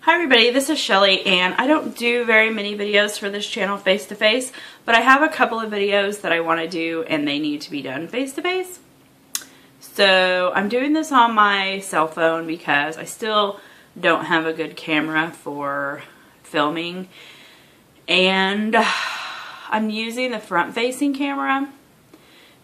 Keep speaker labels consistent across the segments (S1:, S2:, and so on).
S1: Hi everybody, this is Shelly, and I don't do very many videos for this channel face to face, but I have a couple of videos that I want to do and they need to be done face to face. So I'm doing this on my cell phone because I still don't have a good camera for filming, and I'm using the front facing camera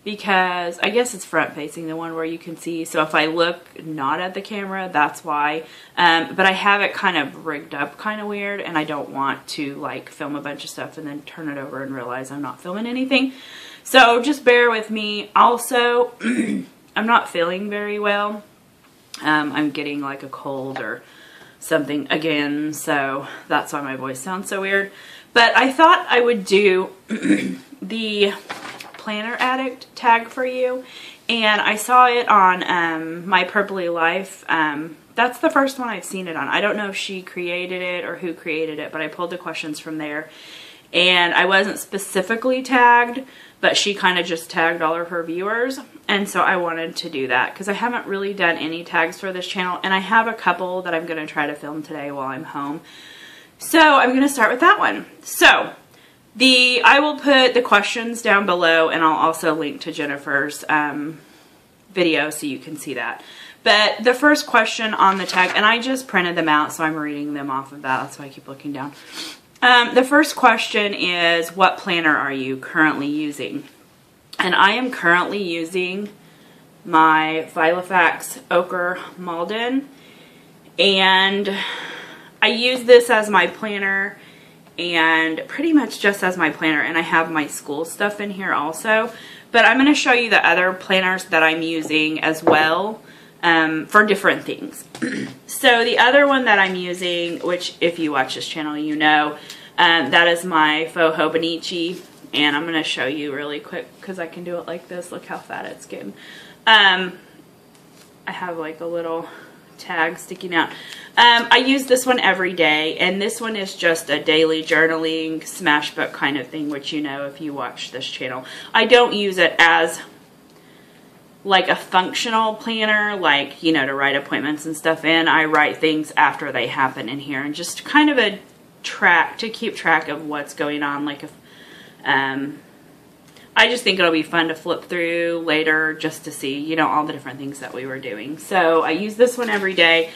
S1: because I guess it's front facing, the one where you can see, so if I look not at the camera, that's why. But I have it kind of rigged up kind of weird, and I don't want to like film a bunch of stuff and then turn it over and realize I'm not filming anything. So just bear with me. Also, I'm not feeling very well. I'm getting like a cold or something again, so that's why my voice sounds so weird. But I thought I would do the planner addict tag for you, and I saw it on My Purpley Life. That's the first one I've seen it on. I don't know if she created it or who created it, but I pulled the questions from there, and I wasn't specifically tagged, but she kind of just tagged all of her viewers, and so I wanted to do that because I haven't really done any tags for this channel, and I have a couple that I'm going to try to film today while I'm home. So I'm going to start with that one. So I will put the questions down below, and I'll also link to Jennifer's video so you can see that. But the first question on the tag, and I just printed them out, so I'm reading them off of that. That's why I keep looking down. The first question is, what planner are you currently using? And I am currently using my Filofax Ochre Malden, and I use this as my planner, and pretty much just as my planner, and I have my school stuff in here also. But I'm going to show you the other planners that I'm using as well for different things. So the other one that I'm using, which if you watch this channel you know, that is my Faux Hobonichi, and I'm going to show you really quick because I can do it like this. Look how fat it's getting. I have like a little tag sticking out. I use this one every day, and this one is just a daily journaling smash book kind of thing, which you know if you watch this channel. I don't use it as like a functional planner, like, you know, to write appointments and stuff in. I write things after they happen in here, and just kind of a track to keep track of what's going on. Like if I just think it'll be fun to flip through later just to see, you know, all the different things that we were doing. So I use this one every day.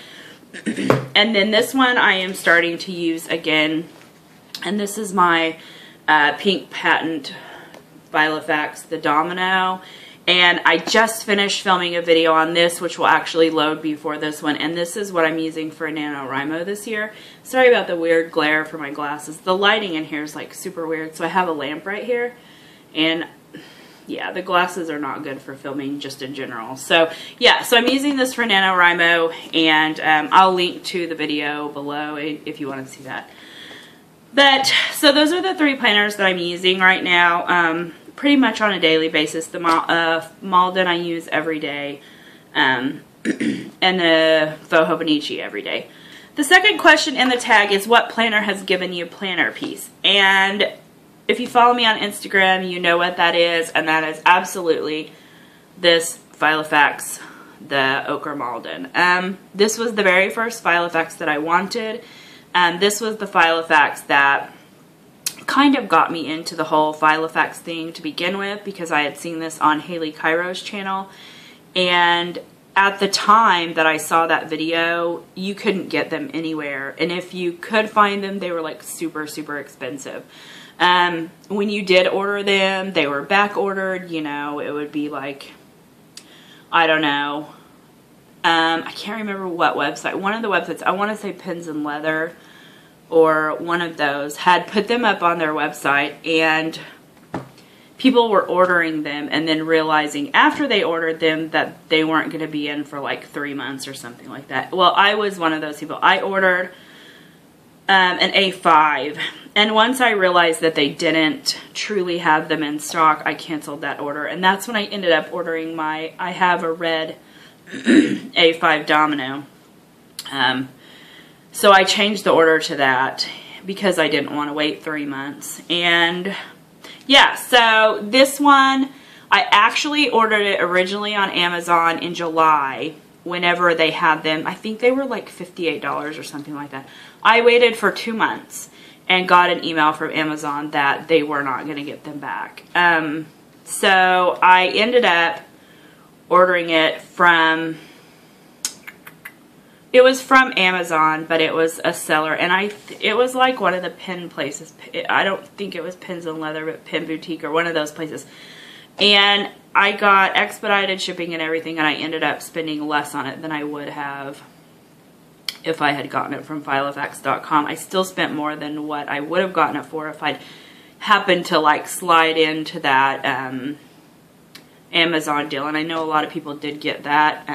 S1: And then this one I am starting to use again. And this is my pink patent Filofax, the Domino. And I just finished filming a video on this, which will actually load before this one. And this is what I'm using for NaNoWriMo this year. Sorry about the weird glare for my glasses. The lighting in here is like super weird. So I have a lamp right here. And yeah, the glasses are not good for filming just in general. So yeah, so I'm using this for NaNoWriMo, and I'll link to the video below if you want to see that. But so those are the three planners that I'm using right now, pretty much on a daily basis. The Malden I use every day, and the Faux Hobonichi every day. The second question in the tag is, what planner has given you planner peace? And if you follow me on Instagram, you know what that is, and that is absolutely this Filofax, the Ochre Malden. This was the very first Filofax that I wanted. This was the Filofax that kind of got me into the whole Filofax thing to begin with, because I had seen this on Haley Cairo's channel, and at the time that I saw that video, you couldn't get them anywhere, and if you could find them, they were like super, super expensive. When you did order them, they were back ordered, you know, it would be like, I don't know, I can't remember what website, one of the websites, I want to say Pins and Leather, or one of those, had put them up on their website, and people were ordering them and then realizing after they ordered them that they weren't going to be in for like 3 months or something like that. Well, I was one of those people. I ordered an A5, and once I realized that they didn't truly have them in stock, I canceled that order, and that's when I ended up ordering I have a red A5 Domino. So I changed the order to that because I didn't want to wait 3 months. And yeah, so this one, I actually ordered it originally on Amazon in July, whenever they had them. I think they were like $58 or something like that. I waited for 2 months and got an email from Amazon that they were not going to get them back. So I ended up ordering it from, it was from Amazon, but it was a seller, and it was like one of the pin places. I don't think it was Pins and Leather, but Pin Boutique or one of those places. And I got expedited shipping and everything, and I ended up spending less on it than I would have if I had gotten it from Filofax.com. I still spent more than what I would have gotten it for if I'd happened to like slide into that Amazon deal. And I know a lot of people did get that.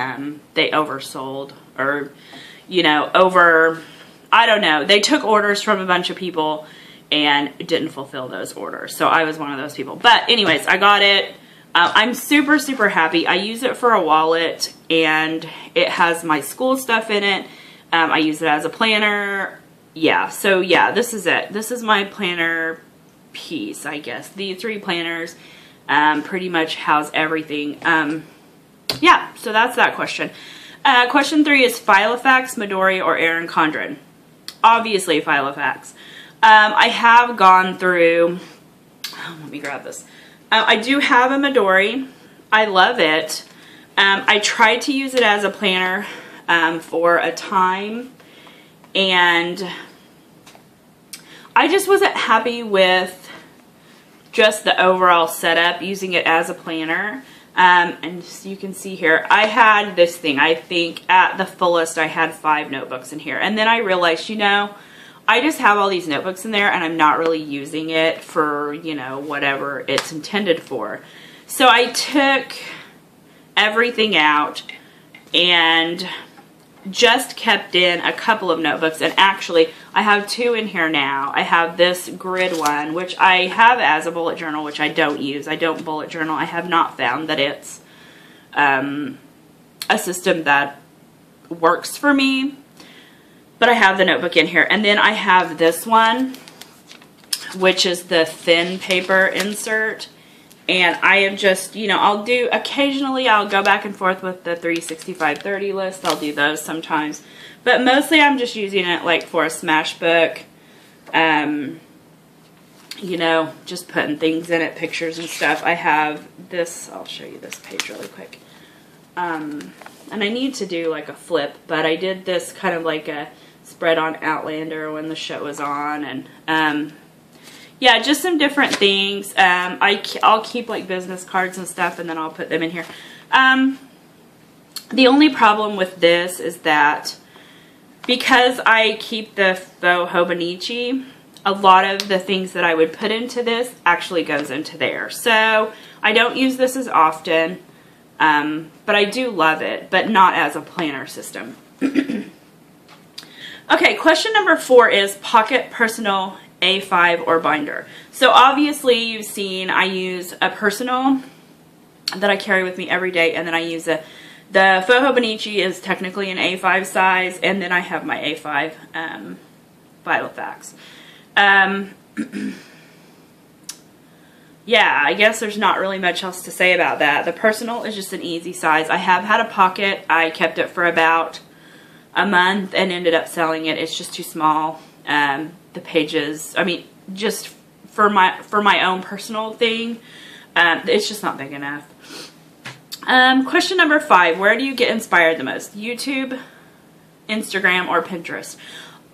S1: They oversold, or, you know, I don't know. They took orders from a bunch of people and didn't fulfill those orders. So I was one of those people. But anyways, I got it. I'm super, super happy. I use it for a wallet, and it has my school stuff in it. I use it as a planner. Yeah, so yeah, this is it. This is my planner piece, I guess. These 3 planners pretty much house everything. Yeah, so that's that question. Question 3 is Filofax, Midori, or Erin Condren? Obviously Filofax. I have gone through, let me grab this. I do have a Midori. I love it. I tried to use it as a planner for a time, and I just wasn't happy with just the overall setup using it as a planner. And you can see here, I had this thing. I think at the fullest I had 5 notebooks in here, and then I realized, you know, I just have all these notebooks in there and I'm not really using it for, you know, whatever it's intended for. So I took everything out and just kept in a couple of notebooks. And actually, I have 2 in here now. I have this grid one, which I have as a bullet journal, which I don't use. I don't bullet journal. I have not found that it's a system that works for me. But I have the notebook in here. And then I have this one, which is the thin paper insert. And I am just, you know, occasionally I'll go back and forth with the 365/30 list. I'll do those sometimes. But mostly I'm just using it like for a smash book. You know, just putting things in it, pictures and stuff. I have this, I'll show you this page really quick. And I need to do like a flip, but I did this kind of like a spread on Outlander when the show was on, and yeah, just some different things. I'll keep like business cards and stuff, and then I'll put them in here. The only problem with this is that because I keep the faux Hobonichi, a lot of the things that I would put into this actually goes into there. So I don't use this as often, but I do love it, but not as a planner system. Okay, question number 4 is Pocket Personal A5 or binder. So obviously you've seen I use a personal that I carry with me every day, and then I use the faux Hobonichi is technically an A5 size, and then I have my A5 Filofax. Yeah, I guess there's not really much else to say about that. The personal is just an easy size. I have had a pocket. I kept it for about a month and ended up selling it. It's just too small. The pages, I mean, just for my own personal thing, it's just not big enough. Question number 5, where do you get inspired the most? YouTube, Instagram, or Pinterest?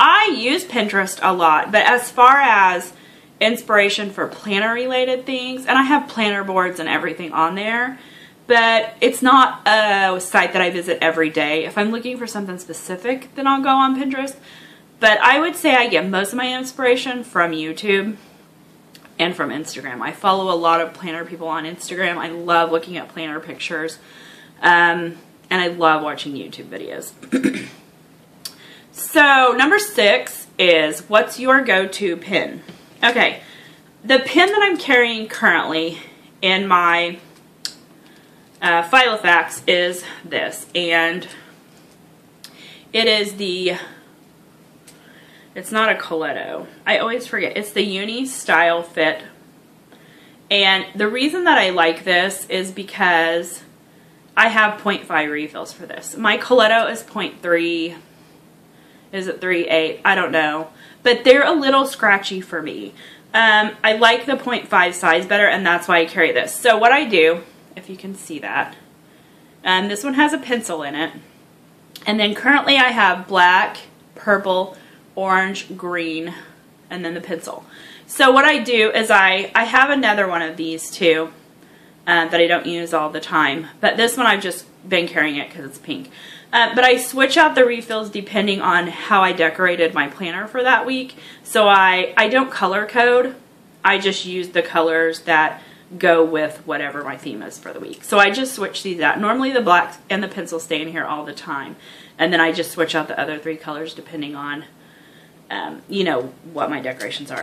S1: I use Pinterest a lot, but as far as inspiration for planner related things, and I have planner boards and everything on there, but it's not a site that I visit every day. If I'm looking for something specific, then I'll go on Pinterest. But I would say I get most of my inspiration from YouTube and from Instagram. I follow a lot of planner people on Instagram. I love looking at planner pictures. And I love watching YouTube videos. So number 6 is, what's your go-to pin? Okay, the pin that I'm carrying currently in my Filofax is this, and it is it's not a Coletto. I always forget. It's the Uni Style Fit. And the reason that I like this is because I have 0.5 refills for this. My Coletto is 0.3. Is it 3.8? I don't know. But they're a little scratchy for me. I like the 0.5 size better, and that's why I carry this. So what I do, if you can see that, this one has a pencil in it. And then currently I have black, purple, orange, green, and then the pencil. So what I do is I have another one of these too that I don't use all the time. But this one I've just been carrying it because it's pink. But I switch out the refills depending on how I decorated my planner for that week. So I don't color code. I just use the colors that go with whatever my theme is for the week. So I just switch these out. Normally the black and the pencil stay in here all the time. And then I just switch out the other 3 colors depending on, you know, what my decorations are.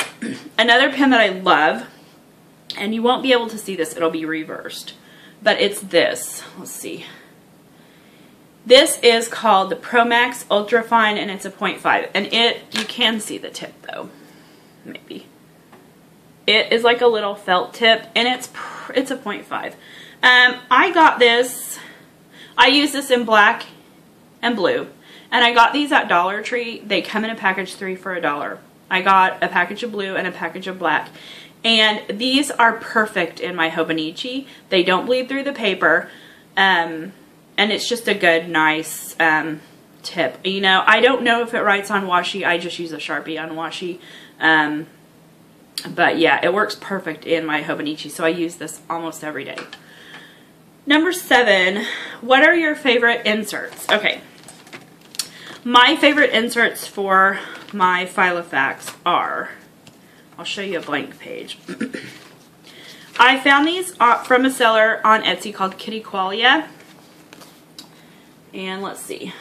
S1: Another pen that I love, and you won't be able to see this, it'll be reversed, but it's this. Let's see. This is called the Pro Max Ultra Fine, and it's a 0.5. And you can see the tip though, maybe. It is like a little felt tip, and it's a 0.5. I got this, I use this in black and blue, and I got these at Dollar Tree. They come in a package 3 for $1. I got a package of blue and a package of black. And these are perfect in my Hobonichi. They don't bleed through the paper. And it's just a good, nice tip. You know, I don't know if it writes on washi. I just use a Sharpie on washi. But yeah, it works perfect in my Hobonichi. So I use this almost every day. Number 7, what are your favorite inserts? Okay. My favorite inserts for my Filofax are... I'll show you a blank page. I found these from a seller on Etsy called Kitty Qualia. And let's see.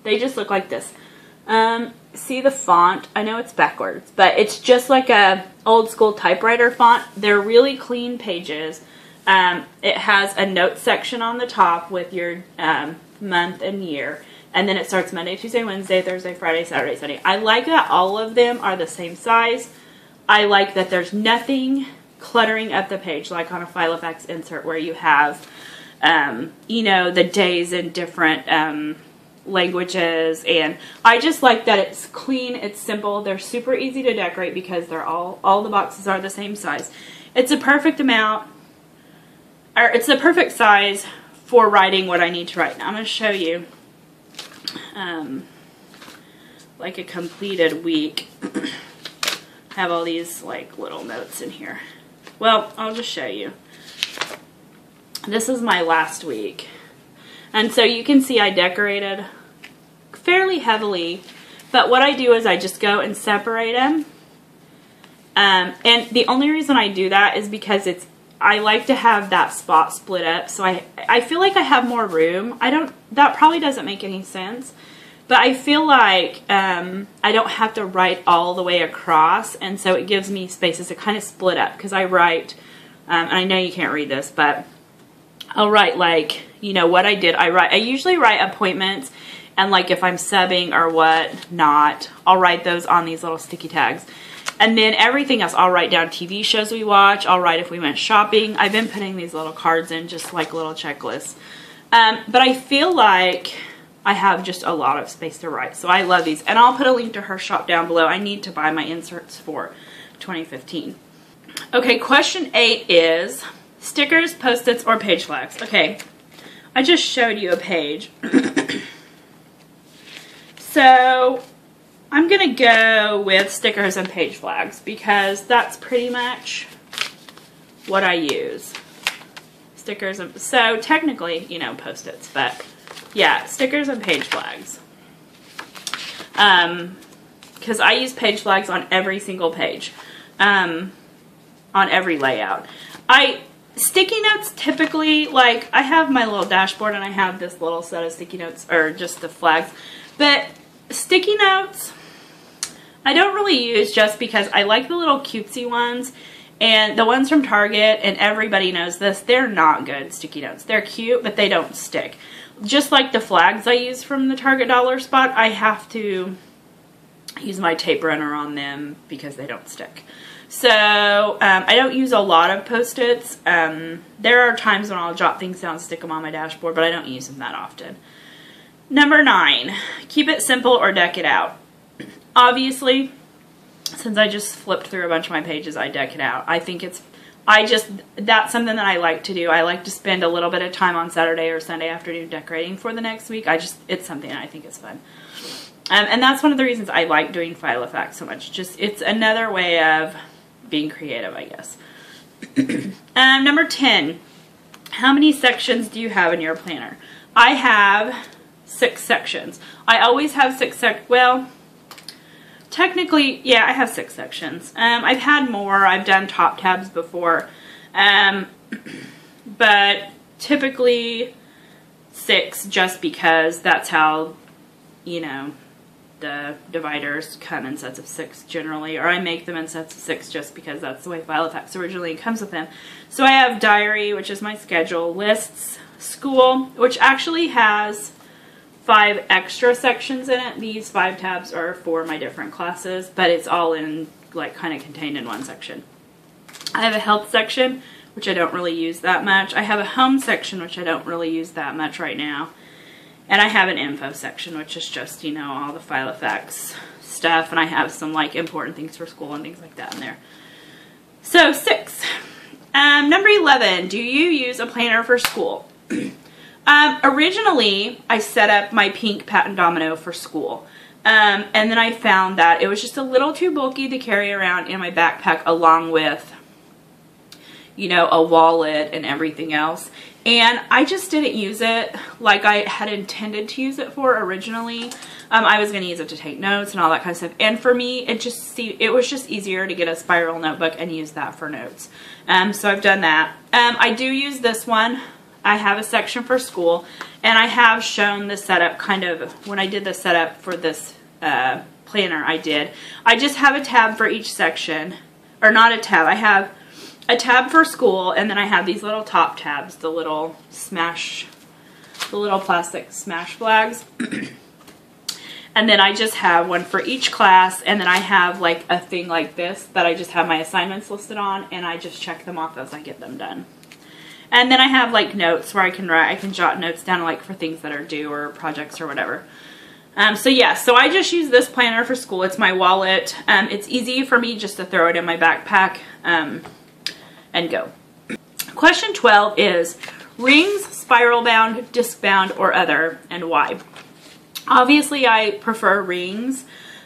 S1: They just look like this. See the font? I know it's backwards, but it's just like a old school typewriter font. They're really clean pages. It has a note section on the top with your month and year. And then it starts Monday, Tuesday, Wednesday, Thursday, Friday, Saturday, Sunday. I like that all of them are the same size. I like that there's nothing cluttering up the page like on a Filofax insert where you have, you know, the days in different languages. And I just like that it's clean, it's simple, they're super easy to decorate because they're all the boxes are the same size. It's a perfect amount, or it's the perfect size for writing what I need to write. Now I'm going to show you like a completed week. I have all these like little notes in here. Well, I'll just show you. This is my last week. And so you can see I decorated fairly heavily, but what I do is I just go and separate them. And the only reason I do that is because I like to have that spot split up, so I feel like I have more room. That probably doesn't make any sense, but I feel like I don't have to write all the way across, and so it gives me spaces to kind of split up, because I write, and I know you can't read this, but I'll write like, you know, what I did. I usually write appointments, and like if I'm subbing or what not, I'll write those on these little sticky tags. And then everything else, I'll write down TV shows we watch. I'll write if we went shopping. I've been putting these little cards in, just like little checklists. But I feel like I have just a lot of space to write. So I love these. And I'll put a link to her shop down below. I need to buy my inserts for 2015. Okay, question 8 is stickers, Post-its, or page flags. Okay, I just showed you a page. So I'm going to go with stickers and page flags because that's pretty much what I use. Stickers, so technically, you know, Post-its, but yeah, stickers and page flags. Because I use page flags on every single page, on every layout. Sticky notes typically, like, I have my little dashboard and I have this little set of sticky notes, or just the flags, but sticky notes I don't really use just because I like the little cutesy ones, and the ones from Target, and everybody knows this, they're not good sticky notes. They're cute, but they don't stick. Just like the flags I use from the Target dollar spot, I have to use my tape runner on them because they don't stick. So I don't use a lot of Post-its. There are times when I'll jot things down and stick them on my dashboard, but I don't use them that often. Number 9, keep it simple or deck it out. Obviously, since I just flipped through a bunch of my pages, I deck it out. I think that's something that I like to do. I like to spend a little bit of time on Saturday or Sunday afternoon decorating for the next week. It's something I think is fun. And that's one of the reasons I like doing Filofax so much. It's another way of being creative, I guess. Number 10, how many sections do you have in your planner? I have 6 sections. I always have 6 well, technically, yeah, I have 6 sections. I've had more. I've done top tabs before. But typically 6, just because that's how, you know, the dividers come in sets of 6 generally, or I make them in sets of 6 just because that's the way Filofax originally comes with them. So I have diary, which is my schedule, lists, school, which actually has 5 extra sections in it. These 5 tabs are for my different classes, but it's all in, like, kind of contained in one section. I have a health section, which I don't really use that much. I have a home section, which I don't really use that much right now. And I have an info section, which is just, you know, all the Filofax stuff. And I have some, like, important things for school and things like that in there. So, 6. Number 11, do you use a planner for school? Originally, I set up my pink patent domino for school. And then I found that it was just a little too bulky to carry around in my backpack along with, you know, a wallet and everything else. And I just didn't use it like I had intended to use it for originally. I was going to use it to take notes and all that kind of stuff. And for me, it was just easier to get a spiral notebook and use that for notes. So I've done that. I do use this one. I have a section for school, and I have shown the setup kind of when I did the setup for this planner I just have a tab for each section, or not a tab. I have a tab for school, and then I have these little top tabs, the little plastic smash flags. And then I just have one for each class, and then I have like a thing like this that I just have my assignments listed on, and I just check them off as I get them done. And then I have like notes where I can jot notes down like for things that are due or projects or whatever. So yeah, so I just use this planner for school. It's my wallet. It's easy for me just to throw it in my backpack and go. Question 12 is rings, spiral bound, disc bound, or other, and why? Obviously, I prefer rings.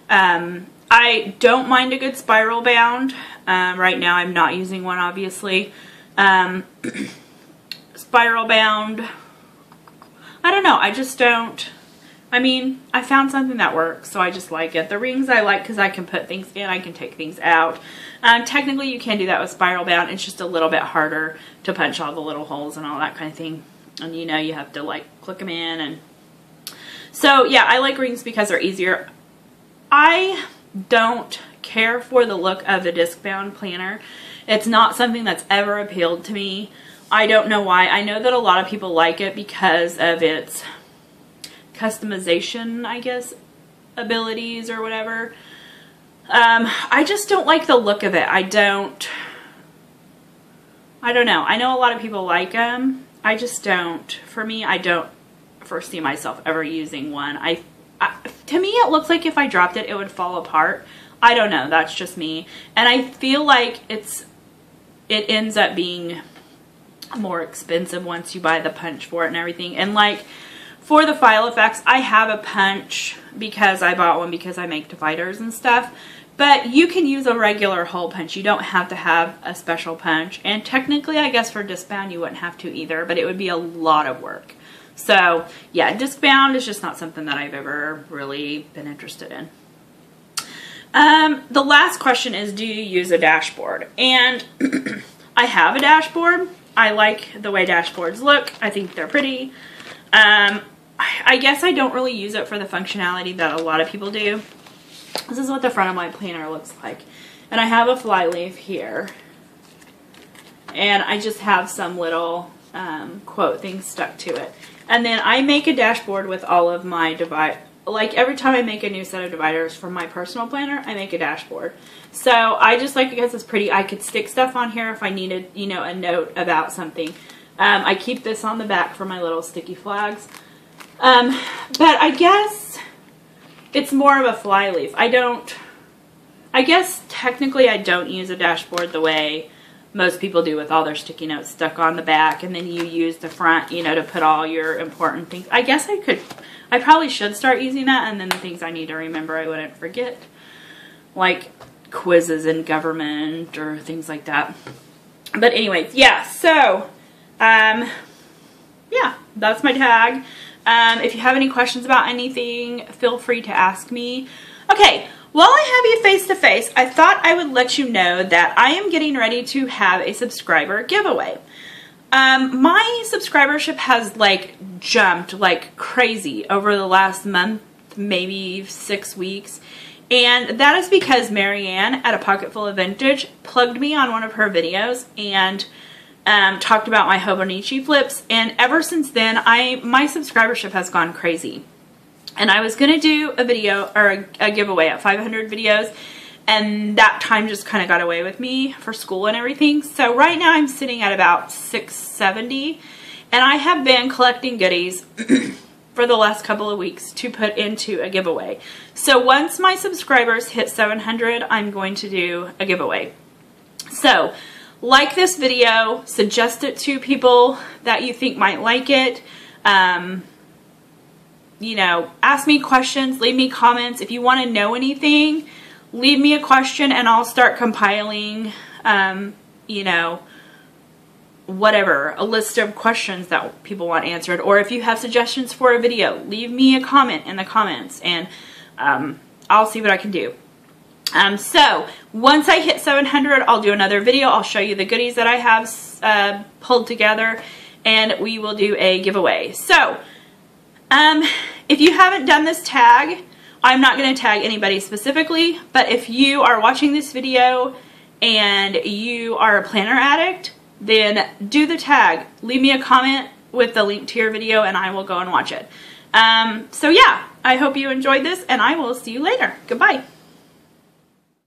S1: I don't mind a good spiral bound. Right now, I'm not using one, obviously. Spiral bound, I don't know. I just don't. I mean, I found something that works, so I just like it. The rings I like because I can put things in, I can take things out. Technically, you can do that with spiral bound. It's just a little bit harder to punch all the little holes and all that kind of thing. And you know, you have to like click them in. And so, yeah, I like rings because they're easier. I don't care for the look of the disc bound planner. It's not something that's ever appealed to me. I don't know why. I know that a lot of people like it because of its customization, I guess, abilities or whatever. I just don't like the look of it. I don't know. I know a lot of people like them. I just don't. For me, I don't foresee myself ever using one. To me, it looks like if I dropped it, it would fall apart. I don't know. That's just me. And I feel like it ends up being more expensive once you buy the punch for it and everything. And like for the Filofax, I have a punch because I bought one because I make dividers and stuff. But you can use a regular hole punch. You don't have to have a special punch. And technically, I guess for disc bound, you wouldn't have to either, but it would be a lot of work. So yeah, disc bound is just not something that I've ever really been interested in. The last question is, do you use a dashboard? And I have a dashboard. I like the way dashboards look. I think they're pretty. I guess I don't really use it for the functionality that a lot of people do. This is what the front of my planner looks like. And I have a flyleaf here. And I just have some little quote things stuck to it. And then I make a dashboard with all of my like every time I make a new set of dividers from my personal planner, I make a dashboard. So I just like it because it's pretty. I could stick stuff on here if I needed, you know, a note about something. I keep this on the back for my little sticky flags. But I guess it's more of a flyleaf. I guess technically I don't use a dashboard the way most people do with all their sticky notes stuck on the back, and then you use the front, you know, to put all your important things. I guess I probably should start using that, and then the things I need to remember I wouldn't forget. Like quizzes in government or things like that. But anyways, yeah, so, yeah, that's my tag. If you have any questions about anything, feel free to ask me. Okay, while I have you face to face, I thought I would let you know that I am getting ready to have a subscriber giveaway. My subscribership has like jumped like crazy over the last month, maybe 6 weeks. And that is because Marianne at A Pocket Full of Vintage plugged me on one of her videos and talked about my Hobonichi flips. And ever since then, my subscribership has gone crazy. And I was going to do a video or a giveaway at 500 videos. And that time just kind of got away with me for school and everything. So right now I'm sitting at about 670. And I have been collecting goodies for the last couple of weeks to put into a giveaway. So once my subscribers hit 700, I'm going to do a giveaway. So like this video, suggest it to people that you think might like it. You know, ask me questions, leave me comments. If you want to know anything, leave me a question and I'll start compiling, you know, whatever, a list of questions that people want answered. Or if you have suggestions for a video, leave me a comment in the comments and I'll see what I can do. So once I hit 700, I'll do another video. I'll show you the goodies that I have pulled together and we will do a giveaway. So if you haven't done this tag, I'm not going to tag anybody specifically, but if you are watching this video and you are a planner addict, then do the tag. Leave me a comment with the link to your video and I will go and watch it. So yeah, I hope you enjoyed this and I will see you later. Goodbye.